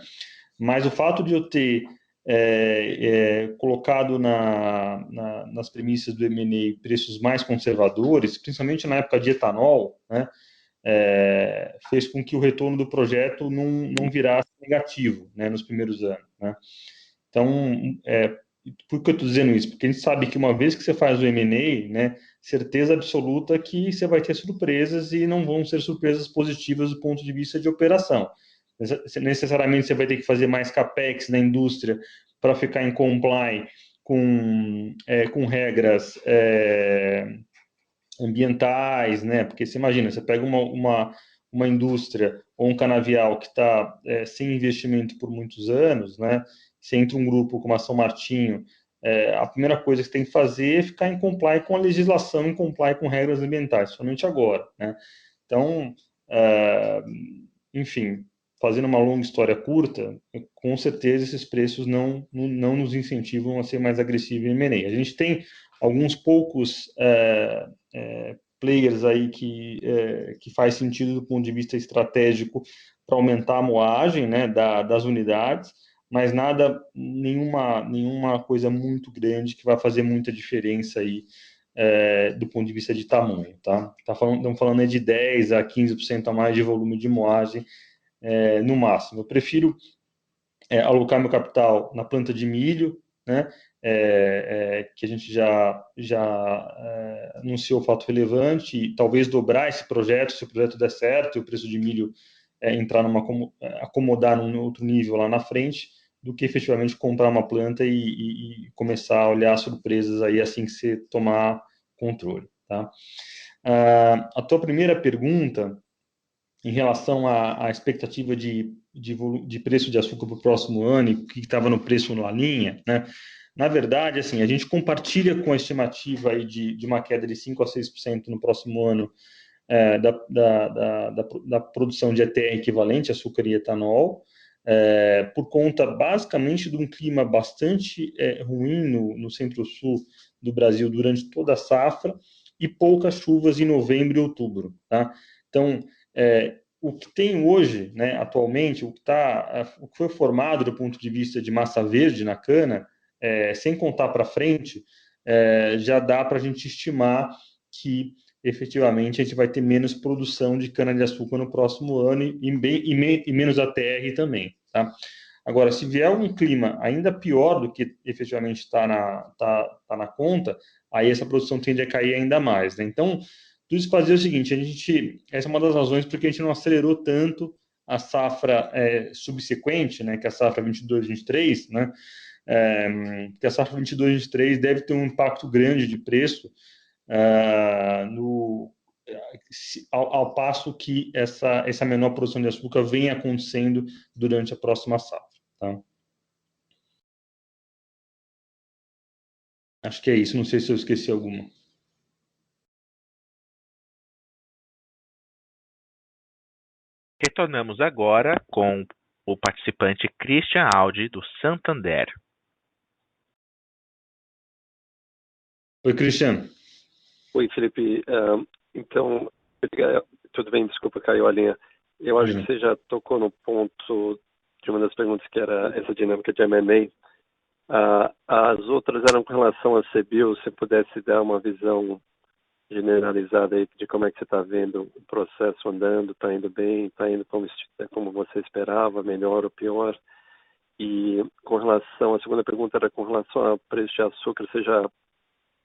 Mas o fato de eu ter colocado nas premissas do M&A preços mais conservadores, principalmente na época de etanol, né? Fez com que o retorno do projeto não virasse negativo, né, nos primeiros anos, né? Então, por que eu estou dizendo isso? Porque a gente sabe que uma vez que você faz o M&A, né, certeza absoluta que você vai ter surpresas e não vão ser surpresas positivas do ponto de vista de operação. Necessariamente você vai ter que fazer mais capex na indústria para ficar em comply com regras ambientais, né? Porque você imagina, você pega uma indústria ou um canavial que está sem investimento por muitos anos, né? Você entra um grupo como a São Martinho, a primeira coisa que tem que fazer é ficar em comply com a legislação, em comply com regras ambientais, somente agora, né? Então, enfim, fazendo uma longa história curta, com certeza esses preços não nos incentivam a ser mais agressivos em M&A. A gente tem alguns poucos players aí que faz sentido do ponto de vista estratégico para aumentar a moagem, né, das unidades, mas nenhuma coisa muito grande que vai fazer muita diferença aí do ponto de vista de tamanho, tá? Estamos falando aí de 10% a 15% a mais de volume de moagem no máximo. Eu prefiro alocar meu capital na planta de milho, né? Que a gente já anunciou o fato relevante, e talvez dobrar esse projeto, se o projeto der certo e o preço de milho acomodar num outro nível lá na frente, do que efetivamente comprar uma planta e começar a olhar surpresas aí assim que você tomar controle, tá? A tua primeira pergunta, em relação à expectativa de preço de açúcar para o próximo ano e o que estava no preço na linha, né? Na verdade, assim, a gente compartilha com a estimativa aí de uma queda de 5% a 6% no próximo ano da produção de ETR equivalente, açúcar e etanol, por conta basicamente de um clima bastante ruim no centro-sul do Brasil durante toda a safra e poucas chuvas em novembro e outubro, tá? Então, o que tem hoje, né, atualmente, o que foi formado do ponto de vista de massa verde na cana, sem contar para frente, já dá para a gente estimar que efetivamente a gente vai ter menos produção de cana-de-açúcar no próximo ano e menos ATR também, tá? Agora, se vier um clima ainda pior do que efetivamente está na conta, aí essa produção tende a cair ainda mais, né? Então, tudo isso fazer o seguinte, essa é uma das razões porque a gente não acelerou tanto a safra subsequente, né, que é a safra 22-23, né? Que a safra 22-23 deve ter um impacto grande de preço ao passo que essa menor produção de açúcar vem acontecendo durante a próxima safra. Tá? Acho que é isso, não sei se eu esqueci alguma.
Retornamos agora com o participante Christian Audi, do Santander.
Oi, Cristiano.
Oi, Felipe. Então, tudo bem, desculpa, caiu a linha. Eu acho que você já tocou no ponto de uma das perguntas, que era essa dinâmica de M&A. As outras eram com relação a CBIO, se pudesse dar uma visão generalizada aí de como é que você está vendo o processo andando, está indo bem, está indo como você esperava, melhor ou pior. E com relação, a segunda pergunta era com relação ao preço de açúcar, você já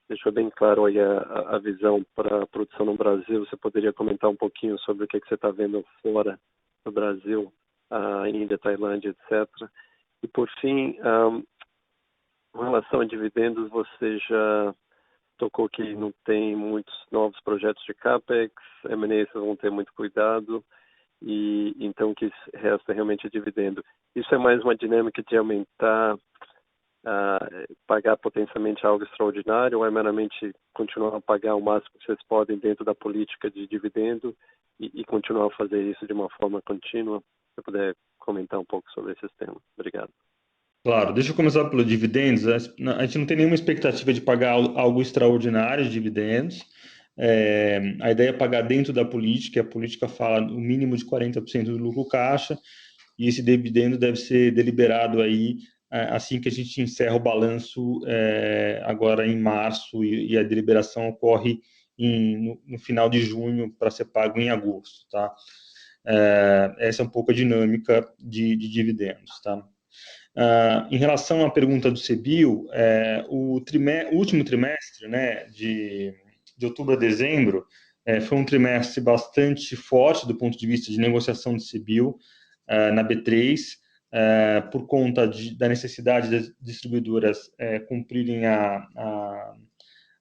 deixou bem claro aí a visão para a produção no Brasil. Você poderia comentar um pouquinho sobre o que você está vendo fora do Brasil, a Índia, Tailândia, etc. E por fim, com relação a dividendos, você já tocou que não tem muitos novos projetos de CAPEX, M&A vocês vão ter muito cuidado, e então o que resta realmente é dividendo. Isso é mais uma dinâmica de aumentar, pagar potencialmente algo extraordinário, ou é meramente continuar a pagar o máximo que vocês podem dentro da política de dividendo e continuar a fazer isso de uma forma contínua? Se você puder comentar um pouco sobre esses temas. Obrigado.
Claro, deixa eu começar pelo dividendos. A gente não tem nenhuma expectativa de pagar algo extraordinário de dividendos. A ideia é pagar dentro da política, a política fala o mínimo de 40% do lucro caixa, e esse dividendo deve ser deliberado aí assim que a gente encerra o balanço agora em março, e a deliberação ocorre no final de junho para ser pago em agosto, tá? Essa é um pouco a dinâmica de dividendos, tá? Em relação à pergunta do CBIO, o último trimestre, né, de outubro a dezembro, foi um trimestre bastante forte do ponto de vista de negociação de CBIO na B3, por conta da necessidade das distribuidoras cumprirem a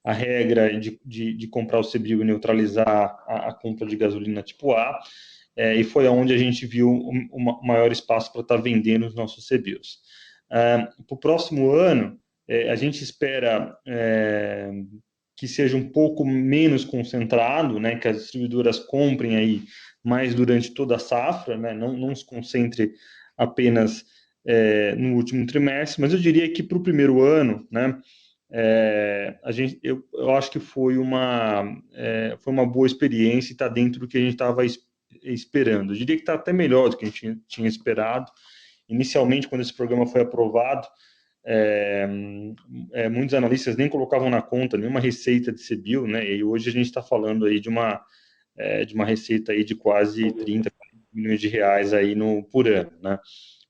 regra de comprar o CBIO e neutralizar a compra de gasolina tipo A, e foi onde a gente viu um maior espaço para estar vendendo os nossos CBIOs. Para o próximo ano, a gente espera que seja um pouco menos concentrado, né, que as distribuidoras comprem aí mais durante toda a safra, né, não se concentre apenas no último trimestre, mas eu diria que para o primeiro ano, né, eu acho que foi uma boa experiência e está dentro do que a gente estava esperando. Eu diria que está até melhor do que a gente tinha esperado. Inicialmente, quando esse programa foi aprovado, muitos analistas nem colocavam na conta nenhuma receita de CBIO, né? E hoje a gente está falando aí de uma receita aí de quase 30 milhões de reais aí por ano, né?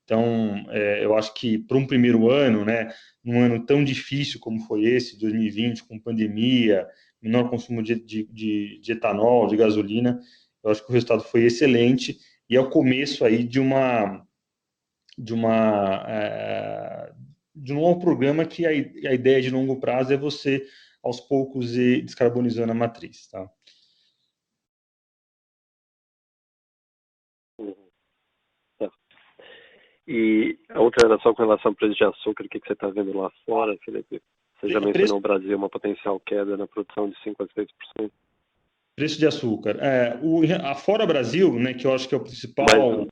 Então, eu acho que para um primeiro ano, né, num ano tão difícil como foi esse, 2020, com pandemia, menor consumo de etanol, de gasolina, eu acho que o resultado foi excelente, e é o começo aí de um novo programa que a ideia de longo prazo é você, aos poucos, ir descarbonizando a matriz, tá?
E a outra era só com relação ao preço de açúcar, o que você está vendo lá fora, Felipe? Você já mencionou o Brasil, uma potencial queda na produção de 5% a 6%.
Preço de açúcar. Fora Brasil, né, que eu acho que é o principal...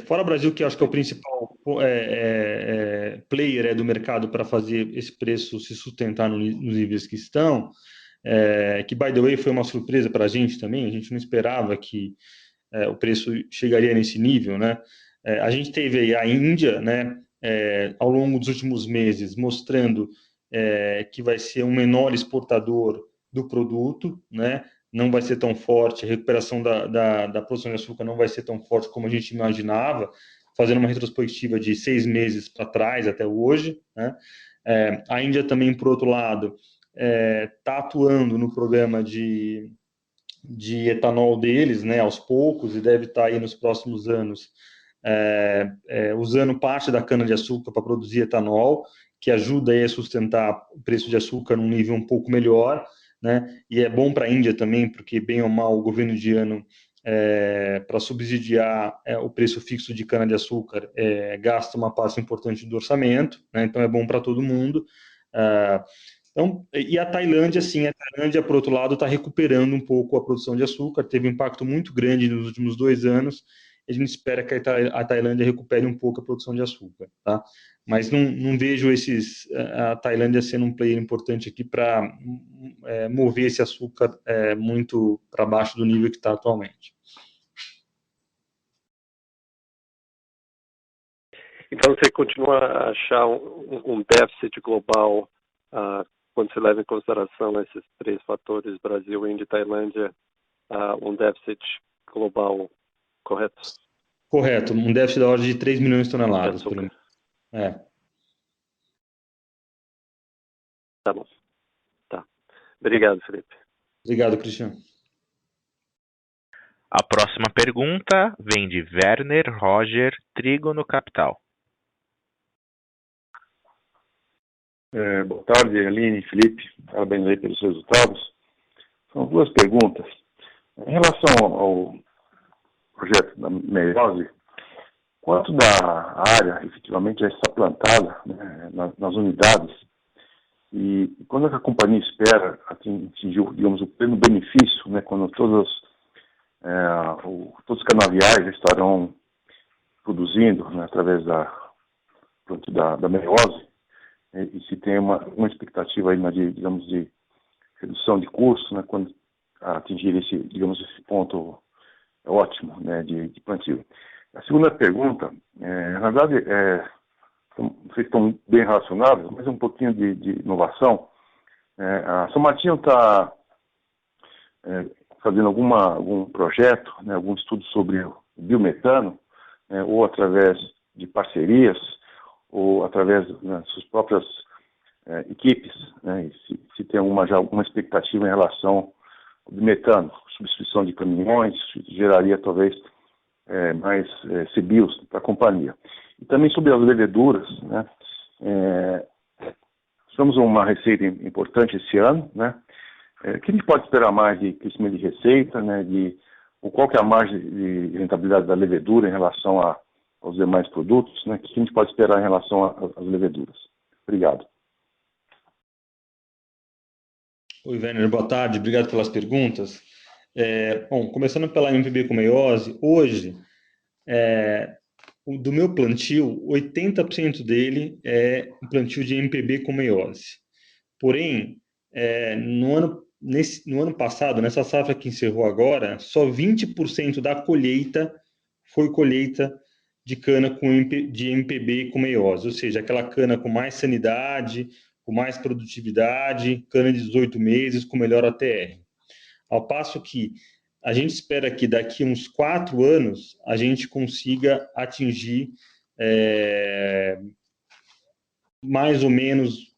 Fora Brasil, que eu acho que é o principal player do mercado para fazer esse preço se sustentar nos níveis que estão, que, by the way, foi uma surpresa para a gente também, a gente não esperava que o preço chegaria nesse nível, né? A gente teve aí a Índia, né, ao longo dos últimos meses, mostrando que vai ser um menor exportador do produto, né? não vai ser tão forte, a recuperação da produção de açúcar não vai ser tão forte como a gente imaginava, fazendo uma retrospectiva de 6 meses para trás até hoje, né? A Índia também, por outro lado, está atuando no programa de etanol deles, né, aos poucos, e deve estar aí nos próximos anos usando parte da cana-de-açúcar para produzir etanol, que ajuda aí a sustentar o preço de açúcar num nível um pouco melhor, né? E é bom para a Índia também, porque bem ou mal o governo indiano, para subsidiar o preço fixo de cana-de-açúcar, gasta uma parte importante do orçamento, né? Então é bom para todo mundo. Então, e a Tailândia, sim, por outro lado, está recuperando um pouco a produção de açúcar, teve um impacto muito grande nos últimos 2 anos, e a gente espera que a Tailândia recupere um pouco a produção de açúcar, tá? Mas não vejo a Tailândia sendo um player importante aqui para mover esse açúcar muito para baixo do nível que está atualmente.
Então, você continua a achar um déficit global, quando se leva em consideração esses 3 fatores, Brasil, Índia e Tailândia, um déficit global correto?
Correto, um déficit da ordem de 3 milhões de toneladas. Pelo menos.
Tá bom. Tá. Obrigado, Felipe.
Obrigado, Cristiano.
A próxima pergunta vem de Werner Roger, Trígono Capital.
Boa tarde, Aline, Felipe. Parabéns aí pelos resultados. São 2 perguntas. Em relação ao projeto da meiose, quanto da área efetivamente já está plantada, né, nas unidades? E quando é que a companhia espera atingir, digamos, o pleno benefício, né, quando todos os canaviais estarão produzindo, né, através da meiose, e se tem uma expectativa aí, digamos, de redução de custo, né, quando atingir esse ponto ótimo, né, de plantio. A segunda pergunta, na verdade, vocês estão bem relacionados, mas um pouquinho de inovação. A São Martinho está fazendo algum projeto, né, algum estudo sobre o biometano, ou através de parcerias, ou através das suas próprias equipes, né, se tem já alguma expectativa em relação ao biometano, substituição de caminhões, geraria talvez mais CBIOs para a companhia. E também sobre as leveduras, né, somos uma receita importante esse ano, né, o que a gente pode esperar mais de crescimento de receita, né, qual que é a margem de rentabilidade da levedura em relação aos demais produtos, né, o que a gente pode esperar em relação às leveduras? Obrigado.
Oi, Werner, boa tarde, obrigado pelas perguntas. Bom, começando pela MPB com meiose, hoje, do meu plantio, 80% dele é um plantio de MPB com meiose. Porém, no ano passado, nessa safra que encerrou agora, só 20% da colheita foi colheita de cana de MPB com meiose, ou seja, aquela cana com mais sanidade, com mais produtividade, cana de 18 meses, com melhor ATR. Ao passo que a gente espera que daqui a uns 4 anos a gente consiga atingir mais ou menos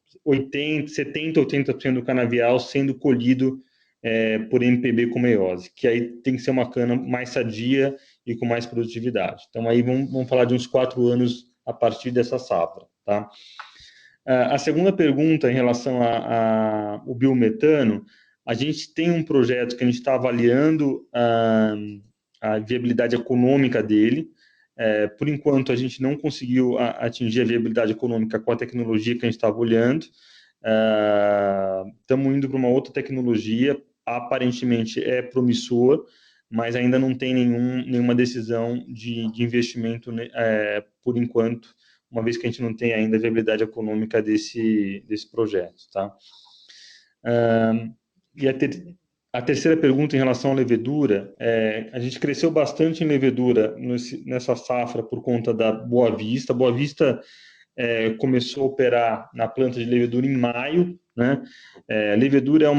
70, 80% do canavial sendo colhido por MPB com meiose, que aí tem que ser uma cana mais sadia e com mais produtividade. Então aí vamos falar de uns 4 anos a partir dessa safra, tá? A segunda pergunta em relação ao biometano, a gente tem um projeto que a gente está avaliando a viabilidade econômica dele. Por enquanto, a gente não conseguiu atingir a viabilidade econômica com a tecnologia que a gente estava olhando. Estamos indo para uma outra tecnologia, aparentemente é promissor, mas ainda não tem nenhuma decisão de investimento por enquanto, uma vez que a gente não tem ainda a viabilidade econômica desse projeto, tá? E a terceira pergunta em relação à levedura, a gente cresceu bastante em levedura nessa safra por conta da Boa Vista. Boa Vista começou a operar na planta de levedura em maio, né? Levedura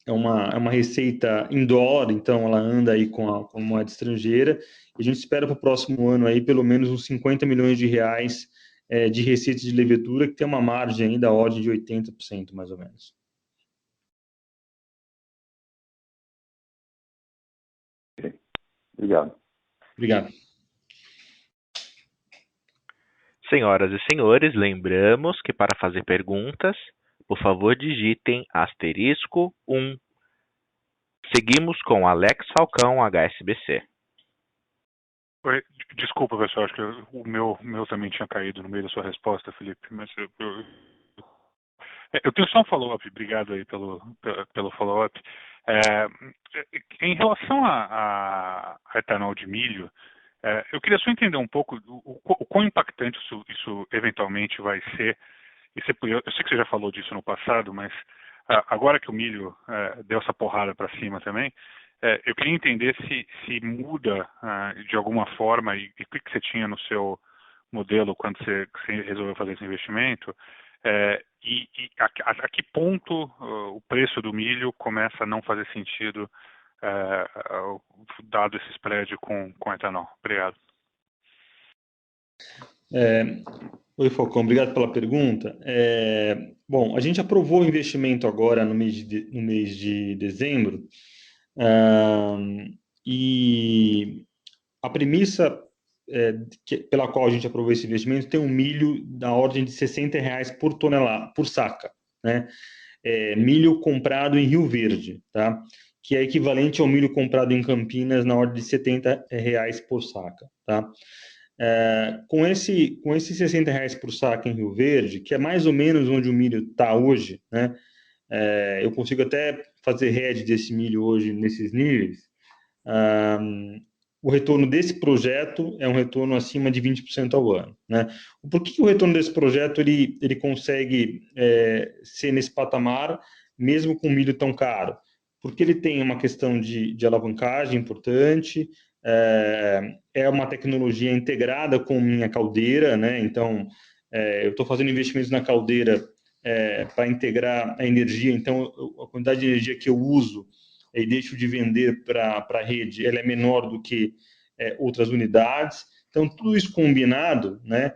é uma receita em dólar, então ela anda aí com a moeda estrangeira, e a gente espera para o próximo ano aí pelo menos uns 50 milhões de reais de receita de levedura, que tem uma margem aí da ordem de 80%, mais ou menos.
Obrigado.
Obrigado.
Senhoras e senhores, lembramos que para fazer perguntas, por favor digitem *1. Seguimos com Alex Falcão, HSBC.
Oi, desculpa, pessoal, acho que o meu também tinha caído no meio da sua resposta, Felipe, mas eu tenho só um follow-up, obrigado aí pelo follow-up. Em relação a etanol de milho, eu queria só entender um pouco o quão impactante isso eventualmente vai ser. Eu sei que você já falou disso no passado, mas agora que o milho deu essa porrada para cima também, eu queria entender se muda de alguma forma e o que você tinha no seu modelo quando você resolveu fazer esse investimento, e a que ponto o preço do milho começa a não fazer sentido dado esse spread com etanol. Obrigado.
Oi, Falcão, obrigado pela pergunta. Bom, a gente aprovou o investimento agora no mês de dezembro, e a premissa pela qual a gente aprovou esse investimento tem um milho da ordem de R$60 por tonelada, por saca, né? Milho comprado em Rio Verde, tá? Que é equivalente ao milho comprado em Campinas na ordem de R$70 por saca, tá? Com esses R$60 por saca em Rio Verde, que é mais ou menos onde o milho está hoje, né? Eu consigo até fazer hedge desse milho hoje nesses níveis. O retorno desse projeto é um retorno acima de 20% ao ano, né? Por que o retorno desse projeto ele consegue ser nesse patamar, mesmo com milho tão caro? Porque ele tem uma questão de alavancagem importante, é uma tecnologia integrada com minha caldeira, né? Então, eu estou fazendo investimentos na caldeira para integrar a energia, então a quantidade de energia que eu uso e deixo de vender para a rede, ela é menor do que outras unidades. Então, tudo isso combinado, né,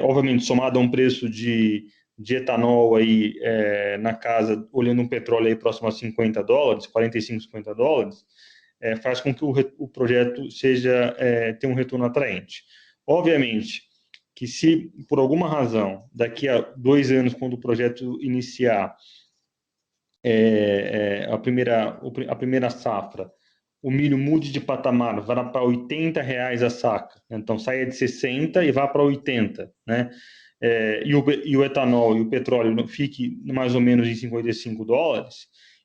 obviamente somado a um preço de etanol aí na casa, olhando um petróleo aí próximo a $50, 45, $50, faz com que o projeto tenha um retorno atraente. Obviamente que se, por alguma razão, daqui a 2 anos, quando o projeto iniciar, a primeira safra, o milho mude de patamar, vá para R$80 a saca, então saia de 60 e vá para 80, né? E o etanol e o petróleo fique mais ou menos em $55,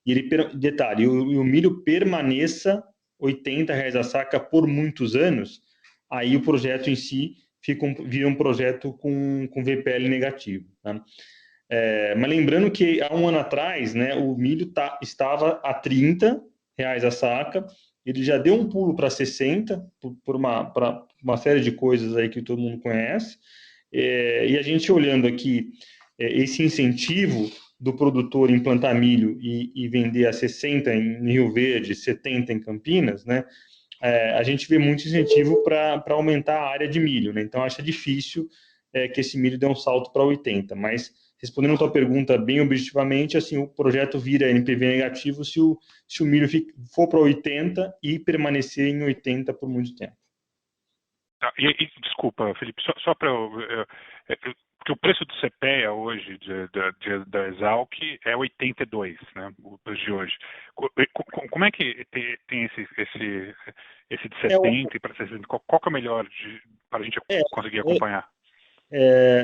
e detalhe, o milho permaneça R$80 a saca por muitos anos, aí o projeto em si vira um projeto com VPL negativo, tá? Mas lembrando que há um ano atrás, né, o milho estava a R$30 a saca, ele já deu um pulo para 60 por uma série de coisas aí que todo mundo conhece, e a gente olhando aqui esse incentivo do produtor em plantar milho e vender a 60 em Rio Verde, 70 em Campinas, né, a gente vê muito incentivo para aumentar a área de milho, né? Então acha difícil que esse milho dê um salto para 80, mas respondendo a tua pergunta bem objetivamente, assim, o projeto vira NPV negativo se o milho for para 80 e permanecer em 80 por muito tempo.
Desculpa, Felipe, só para porque o preço do CPEA hoje da Exalc é 82, né, o preço de hoje. Como é que tem esse de 70 e para 60? Qual que é o melhor para a gente conseguir acompanhar?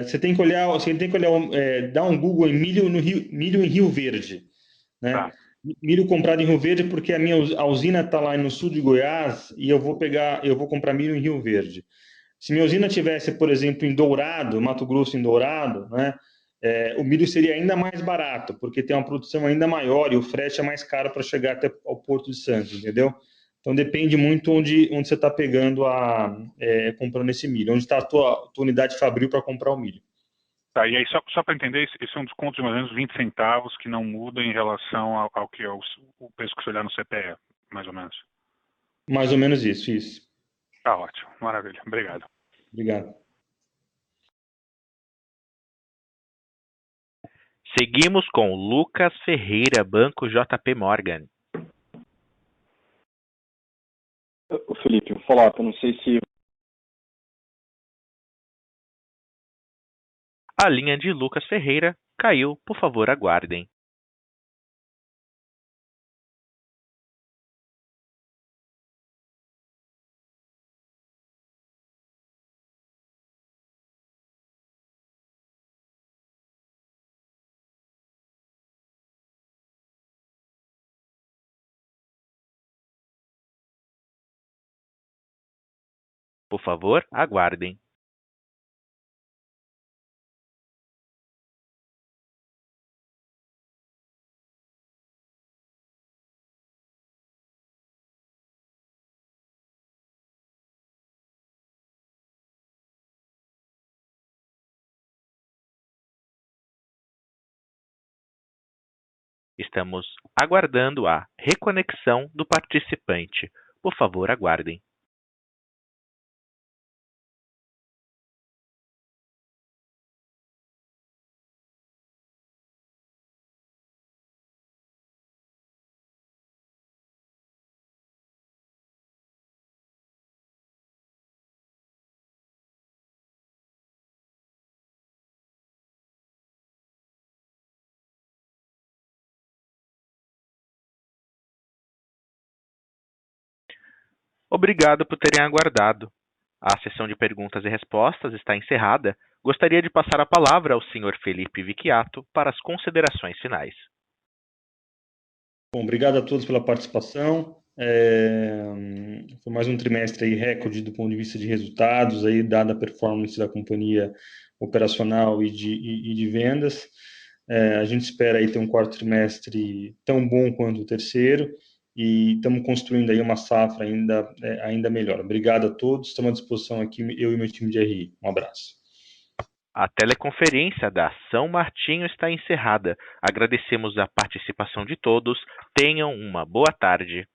Você tem que olhar, dar um Google em milho em Rio Verde, né? Tá. Milho comprado em Rio Verde porque a usina está lá no sul de Goiás e eu vou comprar milho em Rio Verde. Se minha usina tivesse, por exemplo, em Dourado, Mato Grosso em Dourado, né, o milho seria ainda mais barato, porque tem uma produção ainda maior e o frete é mais caro para chegar até ao Porto de Santos, entendeu? Então depende muito onde você está pegando comprando esse milho, onde está a tua unidade fabril para comprar o milho.
Tá, e aí só para entender, esse é um desconto de mais ou menos 20 centavos que não muda em relação ao que é o preço que você olhar no CPE, mais ou menos.
Mais ou menos isso, isso.
Tá ótimo, maravilha, obrigado.
Obrigado.
Seguimos com Lucas Ferreira, Banco JP Morgan.
Ô, Felipe, vou falar, eu não sei se...
A linha de Lucas Ferreira caiu, por favor, aguardem. Por favor, aguardem. Estamos aguardando a reconexão do participante. Por favor, aguardem. Obrigado por terem aguardado. A sessão de perguntas e respostas está encerrada. Gostaria de passar a palavra ao Sr. Felipe Vicchiato para as considerações finais.
Bom, obrigado a todos pela participação. Foi mais um trimestre aí recorde do ponto de vista de resultados, aí, dada a performance da companhia operacional e de vendas. A gente espera aí ter um quarto trimestre tão bom quanto o terceiro e estamos construindo aí uma safra ainda melhor. Obrigado a todos, estamos à disposição aqui, eu e meu time de RI. Um abraço.
A teleconferência da São Martinho está encerrada. Agradecemos a participação de todos. Tenham uma boa tarde.